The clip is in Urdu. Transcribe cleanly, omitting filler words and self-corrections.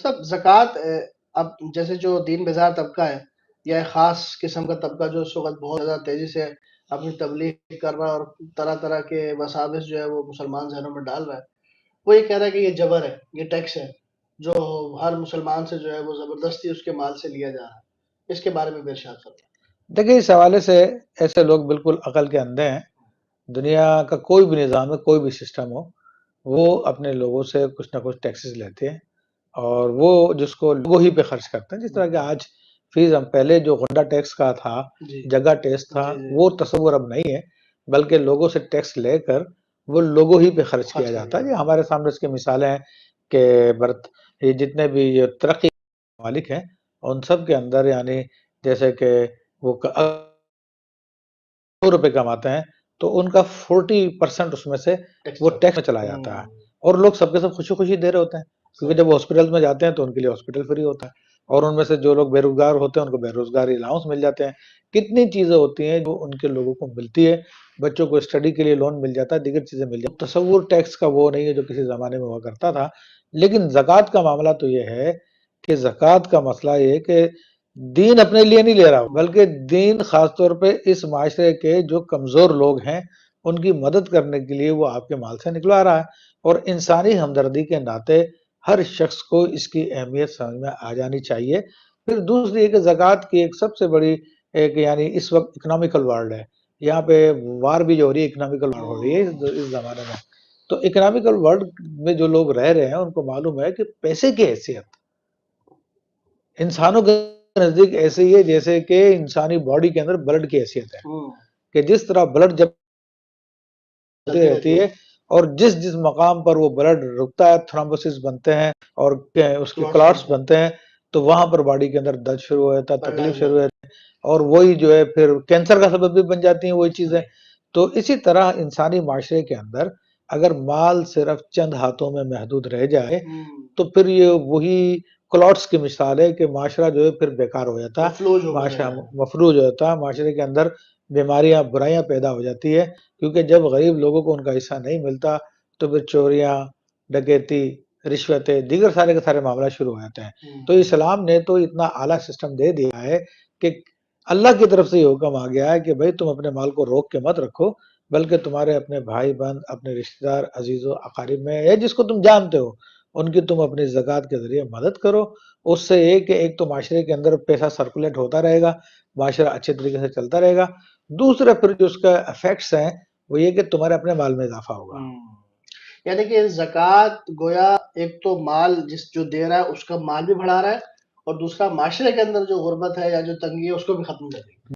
صاحب زکوٰۃ اب جیسے جو دین بیزار طبقہ ہے یا ایک خاص قسم کا طبقہ جو اس وقت بہت زیادہ تیزی سے اپنی تبلیغ کر رہا ہے اور طرح طرح کے وساوس جو ہے وہ مسلمان ذہنوں میں ڈال رہا ہے، وہ یہ کہہ رہا ہے کہ یہ جبر ہے، یہ ٹیکس ہے جو ہر مسلمان سے جو ہے وہ زبردستی اس کے مال سے لیا جا رہا ہے، اس کے بارے میں ارشاد فرمائیں۔ دیکھیں اس حوالے سے ایسے لوگ بالکل عقل کے اندھے ہیں۔ دنیا کا کوئی بھی نظام ہے، کوئی بھی سسٹم ہو، وہ اپنے لوگوں سے کچھ نہ کچھ ٹیکسز لیتے ہیں اور وہ جس کو لوگوں ہی پہ خرچ کرتے ہیں۔ جس طرح کہ آج فیس ہم پہلے جو غنڈہ ٹیکس کا تھا، جگہ ٹیکس تھا، وہ تصور اب نہیں ہے، بلکہ لوگوں سے ٹیکس لے کر وہ لوگوں ہی پہ خرچ کیا جاتا ہے۔ یہ ہمارے سامنے اس کی مثالیں ہیں کہ یہ جتنے بھی یہ ترقی ممالک ہیں ان سب کے اندر یعنی جیسے کہ وہ روپے کماتے ہیں تو ان کا 40% اس میں سے وہ ٹیکس میں چلا جاتا ہے، اور لوگ سب کے سب خوشی خوشی دے رہے ہوتے ہیں، کیونکہ جب وہ ہاسپٹل میں جاتے ہیں تو ان کے لیے ہاسپٹل فری ہوتا ہے، اور ان میں سے جو لوگ بے روزگار ہوتے ہیں ان کو بے روزگاری الاؤنس مل جاتے ہیں۔ کتنی چیزیں ہوتی ہیں جو ان کے لوگوں کو ملتی ہے، بچوں کو اسٹڈی کے لیے لون مل جاتا ہے، دیگر چیزیں مل جاتی ہیں۔ تصور ٹیکس کا وہ نہیں ہے جو کسی زمانے میں ہوا کرتا تھا، لیکن زکوٰۃ کا معاملہ تو یہ ہے کہ زکوٰۃ کا مسئلہ یہ ہے کہ دین اپنے لیے نہیں لے رہا، بلکہ دین خاص طور پہ اس معاشرے کے جو کمزور لوگ ہیں ان کی مدد کرنے کے لیے وہ آپ کے مال سے نکلوا رہا ہے، اور انسانی ہمدردی کے ناطے ہر شخص کو اس کی اہمیت سمجھ میں آ جانی چاہیے۔ پھر دوسری ہے کہ زکوٰۃ کی ایک سب سے بڑی ایک یعنی اس وقت اکنامیکل ورلڈ ہے، یہاں پہ وار بھی جو ہو رہی ہے اکنامیکل وار ہو رہی ہے اس زمانے میں، تو اکنامیکل ورلڈ میں جو لوگ رہ رہے ہیں ان کو معلوم ہے کہ پیسے کی حیثیت انسانوں کے نزدیک ایسے ہی ہے جیسے کہ انسانی باڈی کے اندر بلڈ کی حیثیت ہے، کہ جس طرح بلڈ جب رہتی ہے اور جس جس مقام پر وہ بلڈ رکتا ہے تھرامبوسس بنتے ہیں اور اس کے کلاٹس بنتے ہیں، تو وہاں پر باڈی کے اندر درد شروع ہو جاتا ہے، تکلیف شروع ہو جاتی ہے، اور وہی جو ہے پھر کینسر کا سبب بھی بن جاتی ہیں وہی چیزیں۔ تو اسی طرح انسانی معاشرے کے اندر اگر مال صرف چند ہاتھوں میں محدود رہ جائے تو پھر یہ وہی کلاٹس کی مثال ہے کہ معاشرہ جو ہے پھر بیکار ہو جاتا ہے، معاشرہ مفلوج ہو جاتا ہے، معاشرے کے اندر بیماریاں برائیاں پیدا ہو جاتی ہے، کیونکہ جب غریب لوگوں کو ان کا حصہ نہیں ملتا تو پھر چوریاں، ڈکیتی، رشوتیں، دیگر سارے کے سارے معاملات شروع ہو جاتے ہیں۔ تو اسلام نے تو اتنا اعلیٰ سسٹم دے دیا ہے کہ اللہ کی طرف سے یہ حکم آ گیا ہے کہ بھائی تم اپنے مال کو روک کے مت رکھو، بلکہ تمہارے اپنے بھائی بہن، اپنے رشتہ دار، عزیز و اقارب میں یا جس کو تم جانتے ہو ان کی تم اپنی زکوٰۃ کے ذریعے مدد کرو۔ اس سے ایک تو معاشرے کے اندر پیسہ سرکولیٹ ہوتا رہے گا، معاشرہ اچھے طریقے سے چلتا رہے گا، دوسرا پھر جو اس کا افیکٹس ہیں وہ یہ کہ تمہارے اپنے مال میں اضافہ ہوگا۔ یعنی کہ زکوٰۃ گویا ایک تو مال جو دے رہا ہے اس کا مال بھی بڑھا رہا ہے، اور دوسرا معاشرے کے اندر جو غربت ہے یا جو تنگی ہے اس کو بھی ختم کر رہی ہے۔